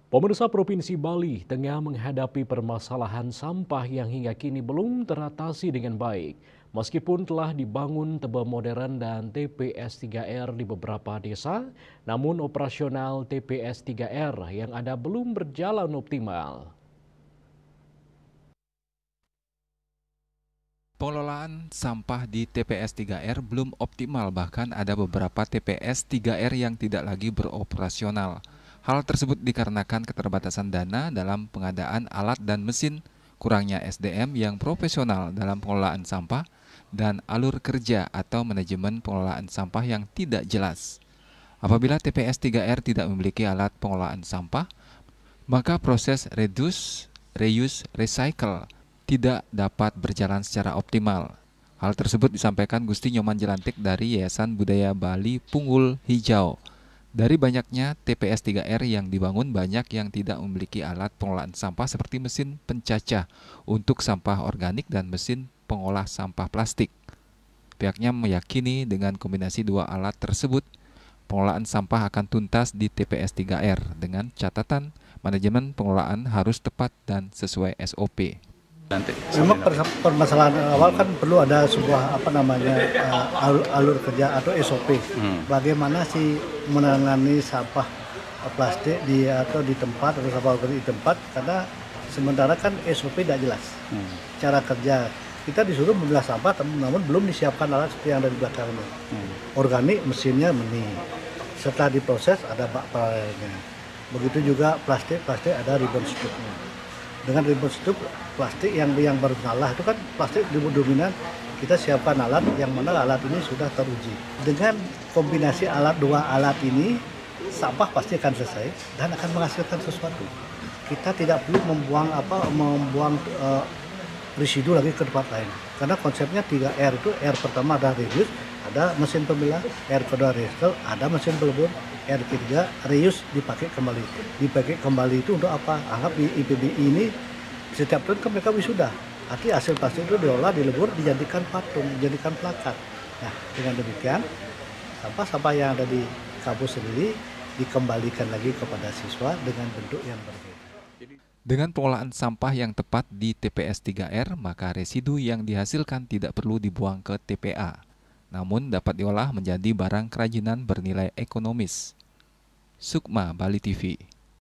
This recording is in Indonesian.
Pemirsa Provinsi Bali tengah menghadapi permasalahan sampah yang hingga kini belum teratasi dengan baik. Meskipun telah dibangun tebel modern dan TPS 3R di beberapa desa, namun operasional TPS 3R yang ada belum berjalan optimal. Pengelolaan sampah di TPS 3R belum optimal, bahkan ada beberapa TPS 3R yang tidak lagi beroperasional. Hal tersebut dikarenakan keterbatasan dana dalam pengadaan alat dan mesin, kurangnya SDM yang profesional dalam pengelolaan sampah, dan alur kerja atau manajemen pengelolaan sampah yang tidak jelas. Apabila TPS 3R tidak memiliki alat pengelolaan sampah, maka proses reduce, reuse, recycle tidak dapat berjalan secara optimal. Hal tersebut disampaikan Gusti Nyoman Jelantik dari Yayasan Budaya Bali Punggul Hijau. Dari banyaknya TPS 3R yang dibangun, banyak yang tidak memiliki alat pengelolaan sampah seperti mesin pencacah untuk sampah organik dan mesin pengolah sampah plastik. Pihaknya meyakini dengan kombinasi dua alat tersebut, pengelolaan sampah akan tuntas di TPS 3R dengan catatan manajemen pengelolaan harus tepat dan sesuai SOP. Memang permasalahan awal kan perlu ada sebuah alur kerja atau SOP. Bagaimana sih menangani sampah plastik di tempat atau sampah organik di tempat, karena sementara kan SOP tidak jelas. Cara kerja kita disuruh memilah sampah, namun belum disiapkan alat seperti yang ada di belakang ini. Organik mesinnya setelah diproses ada bak paralelnya. Begitu juga plastik ada ribbon stripnya. Dengan ribbon strip plastik yang bermasalah itu kan plastik dominan, kita siapkan alat yang mana alat ini sudah teruji. Dengan kombinasi dua alat ini, sampah pasti akan selesai dan akan menghasilkan sesuatu. Kita tidak perlu membuang residu lagi ke tempat lain. Karena konsepnya 3R itu, R pertama ada reduce, ada mesin pemilah, R kedua recycle, ada mesin pelebur, R ketiga reuse dipakai kembali itu untuk apa? Anggap di IPBI ini setiap tahun kan mereka wisuda. Artinya hasil plastik itu diolah, dilebur, dijadikan patung, dijadikan plakat. Nah, dengan demikian sampah-sampah yang ada di kampus sendiri dikembalikan lagi kepada siswa dengan bentuk yang berbeda. Dengan pengelolaan sampah yang tepat di TPS 3R, maka residu yang dihasilkan tidak perlu dibuang ke TPA, namun dapat diolah menjadi barang kerajinan bernilai ekonomis. Sukma, Bali TV.